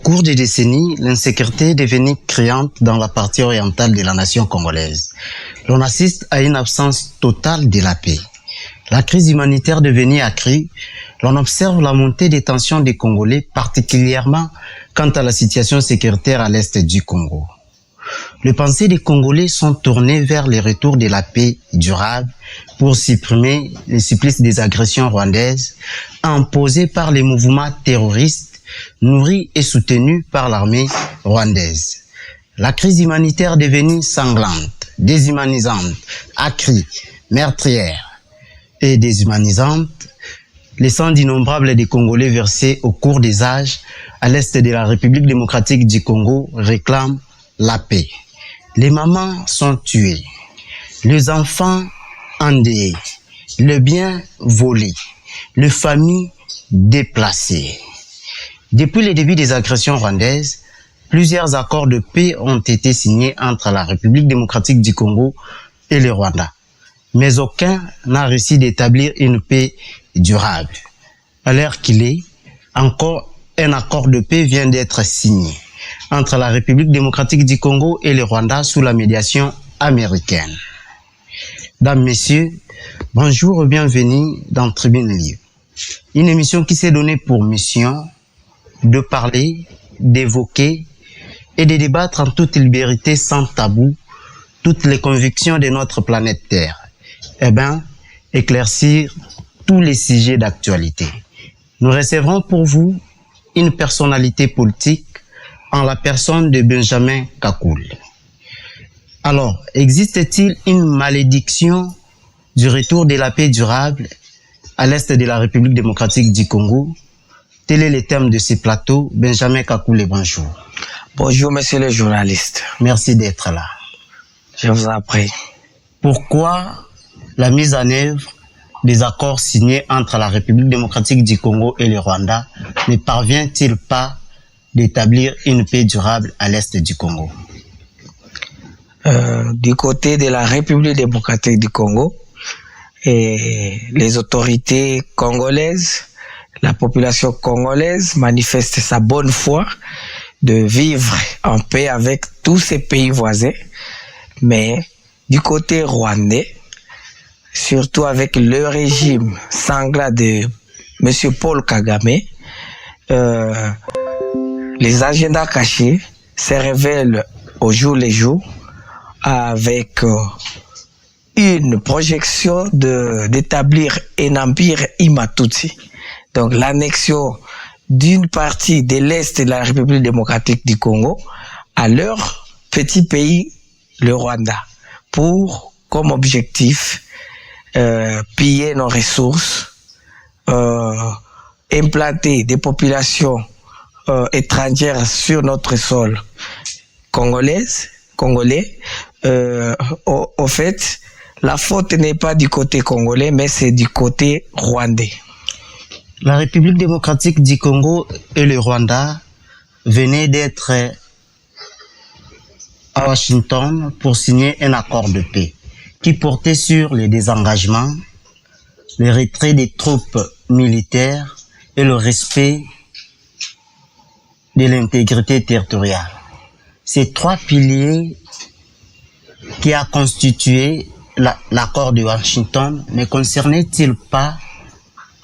cours des décennies, l'insécurité est devenue criante dans la partie orientale de la nation congolaise. L'on assiste à une absence totale de la paix. La crise humanitaire devenue accrue, l'on observe la montée des tensions des Congolais, particulièrement quant à la situation sécuritaire à l'est du Congo. Les pensées des Congolais sont tournées vers le retour de la paix durable pour supprimer les supplices des agressions rwandaises imposées par les mouvements terroristes nourris et soutenus par l'armée rwandaise. La crise humanitaire est devenue sanglante, déshumanisante, accrue, meurtrière et déshumanisante, laissant d'innombrables des Congolais versés au cours des âges à l'est de la République démocratique du Congo réclament la paix. Les mamans sont tuées, les enfants endeuillés, le bien volé, les familles déplacées. Depuis le début des agressions rwandaises, plusieurs accords de paix ont été signés entre la République démocratique du Congo et le Rwanda, mais aucun n'a réussi d'établir une paix durable. À l'heure qu'il est, encore un accord de paix vient d'être signé entre la République démocratique du Congo et le Rwanda sous la médiation américaine. Mesdames, Messieurs, bonjour et bienvenue dans Tribune Libre. Une émission qui s'est donnée pour mission de parler, d'évoquer et de débattre en toute liberté sans tabou toutes les convictions de notre planète Terre. Éclaircir tous les sujets d'actualité. Nous recevrons pour vous une personnalité politique en la personne de Benjamin Kakoul. Alors, existe-t-il une malédiction du retour de la paix durable à l'est de la République démocratique du Congo? Tel est le thème de ce plateau. Benjamin Kakoul, bonjour. Bonjour, monsieur le journaliste. Merci d'être là. Je vous en prie. Pourquoi la mise en œuvre des accords signés entre la République démocratique du Congo et le Rwanda ne parvient-il pas d'établir une paix durable à l'est du Congo? Du côté de la République démocratique du Congo, et les autorités congolaises, la population congolaise manifeste sa bonne foi de vivre en paix avec tous ces pays voisins. Mais du côté rwandais, surtout avec le régime sanglant de M. Paul Kagame, les agendas cachés se révèlent au jour le jour avec une projection d'établir un empire Imatutsi. Donc l'annexion d'une partie de l'Est de la République démocratique du Congo à leur petit pays, le Rwanda, pour comme objectif piller nos ressources, implanter des populations étrangères sur notre sol congolais. Au fait, la faute n'est pas du côté congolais, mais c'est du côté rwandais. La République démocratique du Congo et le Rwanda venaient d'être à Washington pour signer un accord de paix qui portait sur le désengagement, le retrait des troupes militaires et le respect de l'intégrité territoriale. Ces trois piliers qui a constitué l'accord de Washington ne concernaient-ils pas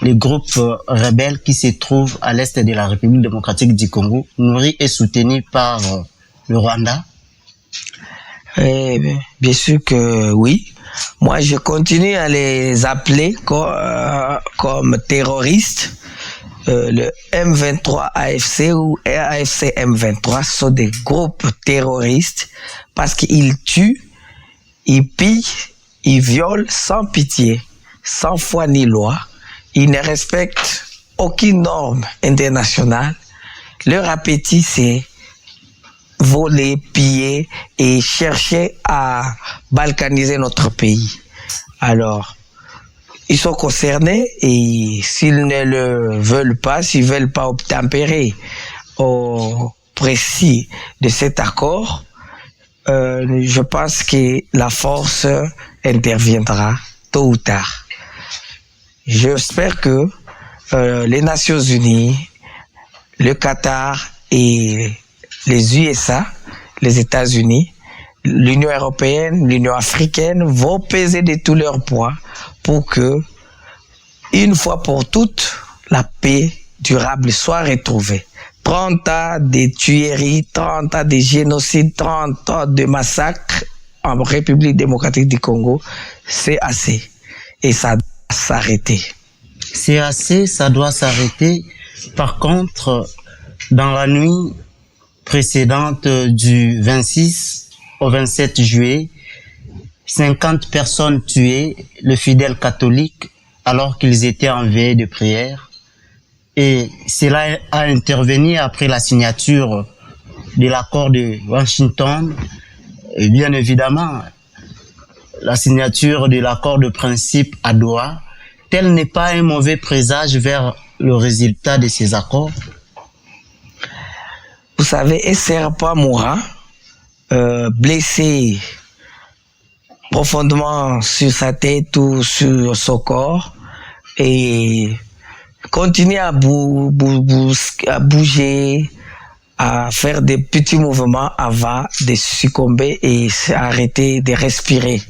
les groupes rebelles qui se trouvent à l'est de la République démocratique du Congo, nourris et soutenus par le Rwanda? Bien sûr que oui. Moi, je continue à les appeler comme terroristes. Le M23 AFC ou AFC M23 sont des groupes terroristes parce qu'ils tuent, ils pillent, ils violent sans pitié, sans foi ni loi. Ils ne respectent aucune norme internationale. Leur appétit, c'est voler, piller et chercher à balkaniser notre pays. Alors, ils sont concernés et s'ils ne le veulent pas, s'ils ne veulent pas obtempérer au précis de cet accord, je pense que la force interviendra tôt ou tard. J'espère que les Nations Unies, le Qatar et les USA, les États-Unis, l'Union européenne, l'Union africaine vont peser de tout leur poids pour que, une fois pour toutes, la paix durable soit retrouvée. 30 ans de tueries, 30 ans de génocides, 30 ans de massacres en République démocratique du Congo, c'est assez. Et ça doit s'arrêter. C'est assez, ça doit s'arrêter. Par contre, dans la nuit précédente du 26 au 27 juillet, 50 personnes tuées, le fidèle catholique, alors qu'ils étaient en veille de prière. Et cela a intervenu après la signature de l'accord de Washington. Et bien évidemment, la signature de l'accord de principe à Doha, tel n'est pas un mauvais présage vers le résultat de ces accords. Vous savez, un serpent mourant, blessé profondément sur sa tête ou sur son corps, et continue à bouger, à faire des petits mouvements avant de succomber et arrêter de respirer.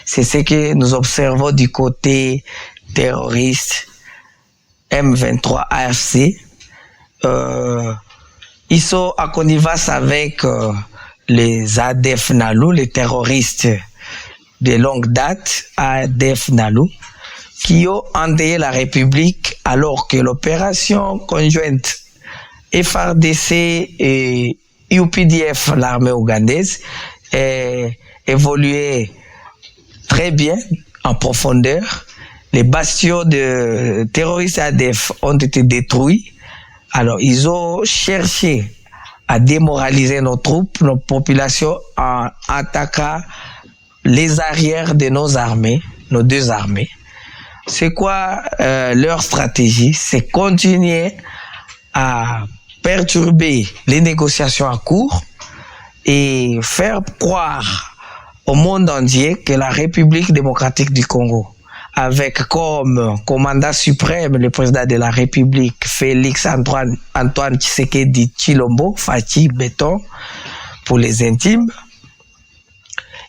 C'est ce que nous observons du côté terroriste M23 AFC. Ils sont en connivence avec les ADF NALU, les terroristes de longue date, ADF NALU, qui ont endeuillé la République alors que l'opération conjointe FARDC et UPDF, l'armée ougandaise, évoluait très bien en profondeur. Les bastions de terroristes ADF ont été détruits. Alors, ils ont cherché à démoraliser nos troupes, nos populations, en attaquant les arrières de nos armées, nos deux armées. C'est quoi leur stratégie? C'est continuer à perturber les négociations en cours et faire croire au monde entier que la République démocratique du Congo, avec comme commandant suprême le président de la République, Félix Antoine Tshisekedi Tshilombo, Fachi Béton pour les intimes,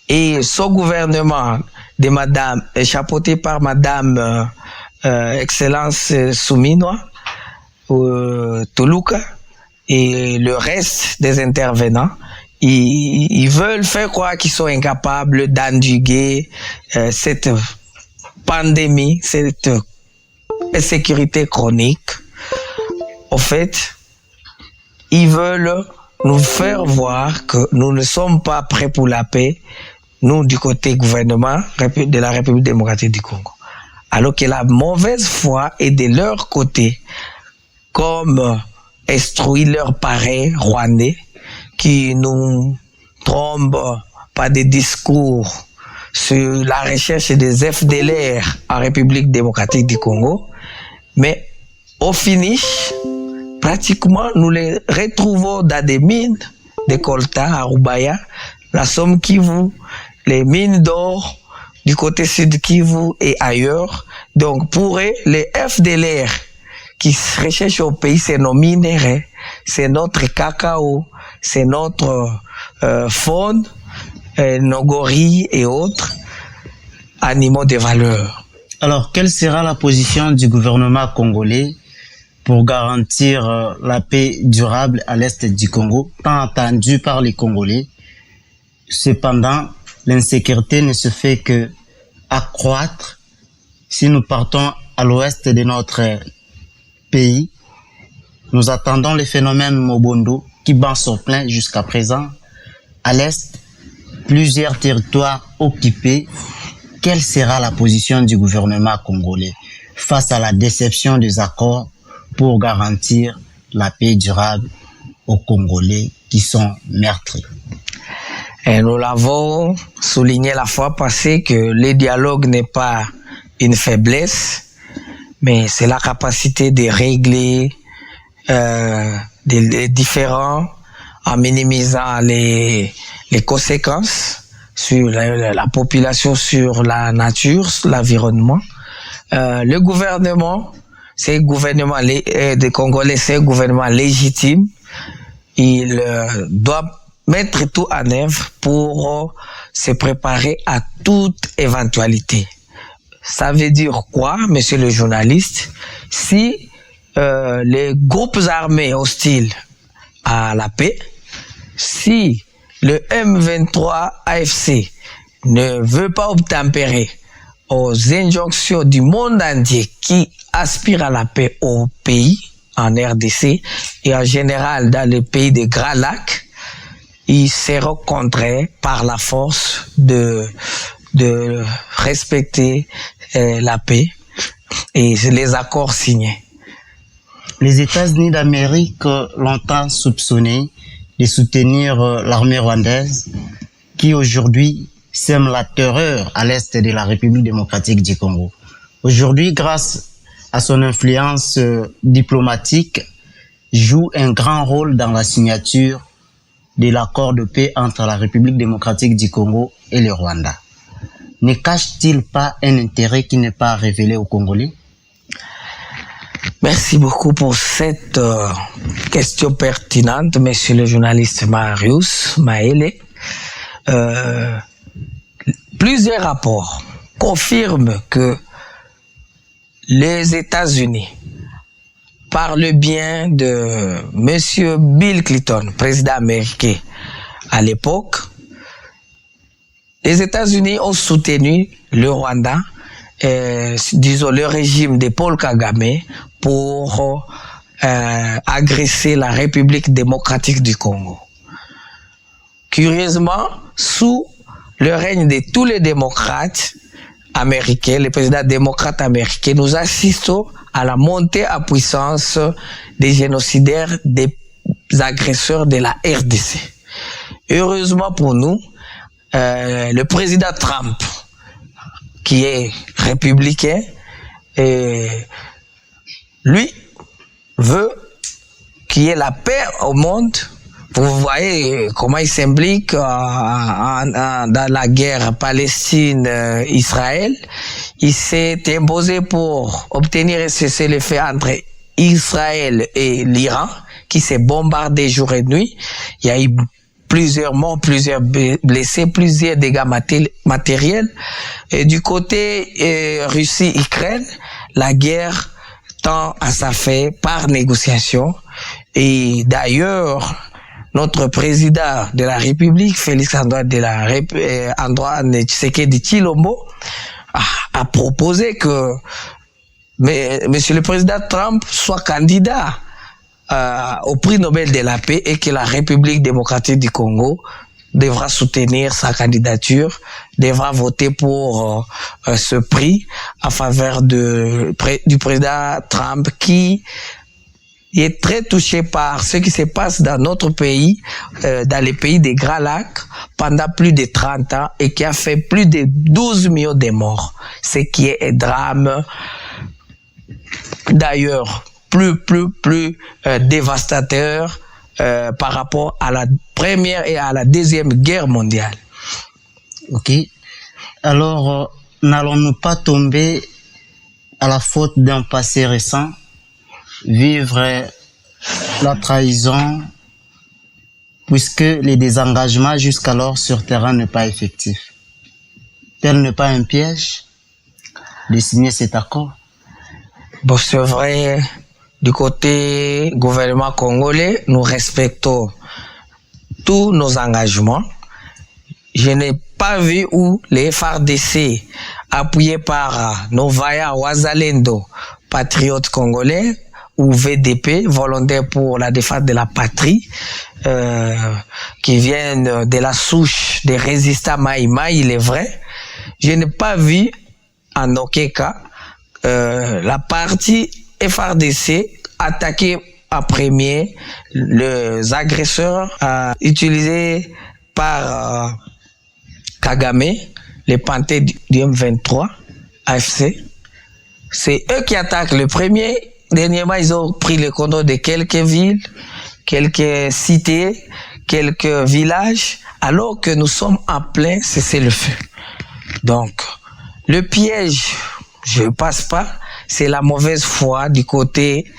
et son gouvernement de madame, chapeauté par madame Excellence Souminois, Toluca, et le reste des intervenants, ils veulent faire croire qu'ils sont incapables d'endiguer cette pandémie, cette insécurité chronique. Au fait, ils veulent nous faire voir que nous ne sommes pas prêts pour la paix, nous du côté gouvernement de la République démocratique du Congo. Alors que la mauvaise foi est de leur côté, comme instruit leur pareil rwandais, qui nous trompent par des discours sur la recherche des FDLR en République démocratique du Congo. Mais au finish, pratiquement, nous les retrouvons dans des mines de coltan à Rubaya, la Somme Kivu, les mines d'or du côté sud Kivu et ailleurs. Donc pour eux, les FDLR qui se recherchent au pays, c'est nos minerais, c'est notre cacao, c'est notre faune, nos gorilles et autres animaux de valeur. Alors, quelle sera la position du gouvernement congolais pour garantir la paix durable à l'est du Congo, tant attendue par les Congolais? Cependant, l'insécurité ne se fait que accroître si nous partons à l'ouest de notre pays. Nous attendons le phénomène Mobondo qui bat son plein jusqu'à présent. À l'est, plusieurs territoires occupés. Quelle sera la position du gouvernement congolais face à la déception des accords pour garantir la paix durable aux Congolais qui sont meurtris? Et nous l'avons souligné la fois passée que le dialogue n'est pas une faiblesse, mais c'est la capacité de régler des différends en minimisant les conséquences sur la population, sur la nature, sur l'environnement. Le gouvernement, c'est un gouvernement des Congolais, c'est un gouvernement légitime Il doit mettre tout en œuvre pour se préparer à toute éventualité. Ça veut dire quoi, monsieur le journaliste? Si les groupes armés hostiles à la paix, si le M23 AFC ne veut pas obtempérer aux injonctions du monde entier qui aspirent à la paix au pays, en RDC et en général dans les pays des Grands Lacs, ils seront contraints par la force de respecter la paix et les accords signés. Les États-Unis d'Amérique, longtemps soupçonnés de soutenir l'armée rwandaise, qui aujourd'hui sème la terreur à l'est de la République démocratique du Congo. Aujourd'hui, grâce à son influence diplomatique, joue un grand rôle dans la signature de l'accord de paix entre la République démocratique du Congo et le Rwanda. Ne cache-t-il pas un intérêt qui n'est pas révélé aux Congolais? Merci beaucoup pour cette question pertinente, monsieur le journaliste Marius Maele. Plusieurs rapports confirment que les États-Unis, par le bien de monsieur Bill Clinton, président américain à l'époque, les États-Unis ont soutenu le Rwanda, disons le régime de Paul Kagame, pour agresser la République démocratique du Congo. Curieusement, sous le règne de tous les démocrates américains, les présidents démocrates américains, nous assistons à la montée en puissance des génocidaires, des agresseurs de la RDC. Heureusement pour nous, le président Trump, qui est républicain, lui veut qu'il y ait la paix au monde. Vous voyez comment il s'implique dans la guerre Palestine-Israël. Il s'est imposé pour obtenir un cessez-le-feu entre Israël et l'Iran, qui s'est bombardé jour et nuit. Il y a eu plusieurs morts, plusieurs blessés, plusieurs dégâts matériels. Et du côté Russie-Ukraine, la guerre tend à sa fin par négociation. Et d'ailleurs, notre président de la République, Félix-Antoine Tshisekedi Tshilombo, a proposé que monsieur le président Trump soit candidat au prix Nobel de la paix et que la République démocratique du Congo devra soutenir sa candidature, devra voter pour ce prix en faveur du président Trump, qui est très touché par ce qui se passe dans notre pays, dans les pays des Grands Lacs, pendant plus de 30 ans, et qui a fait plus de 12 millions de morts. Ce qui est un drame, d'ailleurs, plus dévastateur par rapport à la première et à la deuxième guerre mondiale. Ok. Alors, n'allons-nous pas tomber à la faute d'un passé récent, vivre la trahison, puisque les désengagements jusqu'alors sur terrain n'est pas effectif? Tel n'est pas un piège de signer cet accord? Bon, c'est vrai, du côté gouvernement congolais, nous respectons tous nos engagements. Je n'ai pas vu où les FARDC, appuyés par nos vaillants Wazalendo, patriotes congolais, ou VDP, volontaires pour la défense de la patrie, qui viennent de la souche des résistants Maïmaï, il est vrai. Je n'ai pas vu, en aucun cas, la partie FARDC attaquer en premier les agresseurs utilisés par Kagame, les panthères du M23, AFC. C'est eux qui attaquent le premier. Dernièrement, ils ont pris le contrôle de quelques villes, quelques cités, quelques villages, alors que nous sommes en plein cessez-le-feu. Donc, le piège, je passe pas, c'est la mauvaise foi du côté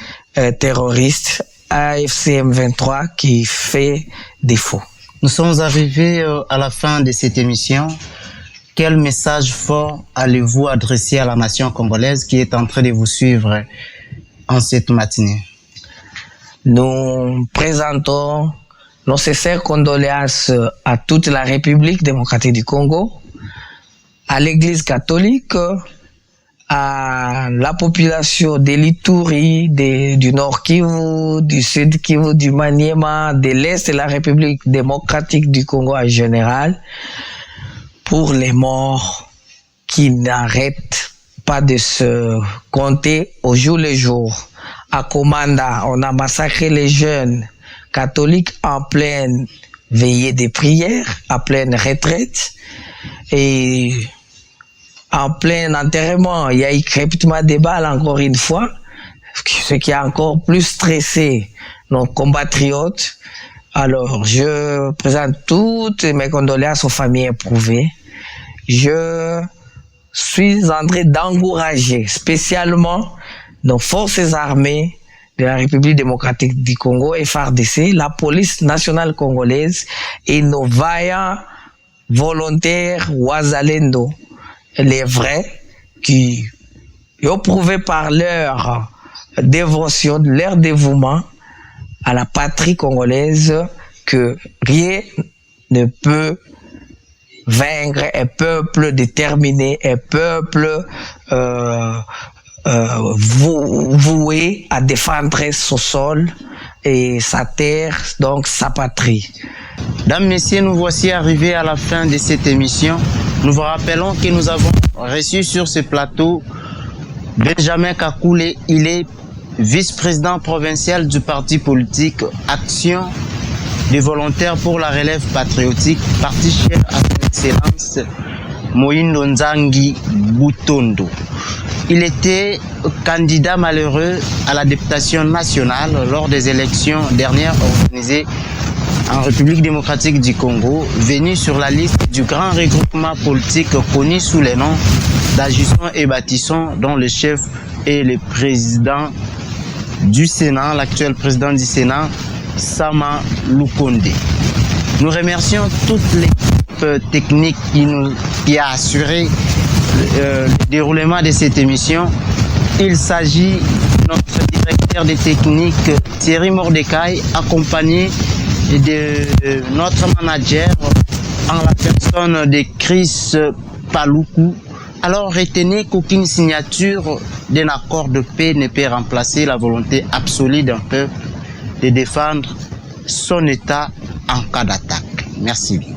terroriste AFC M23 qui fait défaut. Nous sommes arrivés à la fin de cette émission. Quel message fort allez-vous adresser à la nation congolaise qui est en train de vous suivre en cette matinée? Nous présentons nos sincères condoléances à toute la République démocratique du Congo, à l'Église catholique, à la population de l'Ituri, du Nord Kivu, du Sud Kivu, du Maniema, de l'Est de la République démocratique du Congo en général, pour les morts qui n'arrêtent pas de se compter au jour le jour. À Komanda, on a massacré les jeunes catholiques en pleine veillée des prières, en pleine retraite, et en plein enterrement, il y a eu crépitement des balles encore une fois, ce qui a encore plus stressé nos compatriotes. Alors, je présente toutes mes condoléances aux familles éprouvées. Je suis en train d'encourager spécialement nos forces armées de la République démocratique du Congo, FARDC, la police nationale congolaise et nos vaillants volontaires Wazalendo, les vrais, qui ont prouvé par leur dévotion, leur dévouement à la patrie congolaise que rien ne peut vaincre un peuple déterminé, un peuple voué à défendre son sol et sa terre, donc sa patrie. Mesdames, Messieurs, nous voici arrivés à la fin de cette émission. Nous vous rappelons que nous avons reçu sur ce plateau Benjamin Kakoulé. Il est vice-président provincial du parti politique Action des volontaires pour la relève patriotique, parti cher à son excellence Moïndo Nzangi Butondo. Il était candidat malheureux à la députation nationale lors des élections dernières organisées en République démocratique du Congo, venu sur la liste du grand regroupement politique connu sous les noms d'Agissons et Bâtissons, dont le chef est le président du Sénat, l'actuel président du Sénat, Sama Lukonde. Nous remercions toute l'équipe technique qui a assuré le déroulement de cette émission. Il s'agit de notre directeur des techniques, Thierry Mordecai, accompagné de notre manager en la personne de Chris Paloukou. Alors retenez qu'aucune signature d'un accord de paix ne peut remplacer la volonté absolue d'un peuple de défendre son État en cas d'attaque. Merci bien.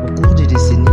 Au cours des décennies,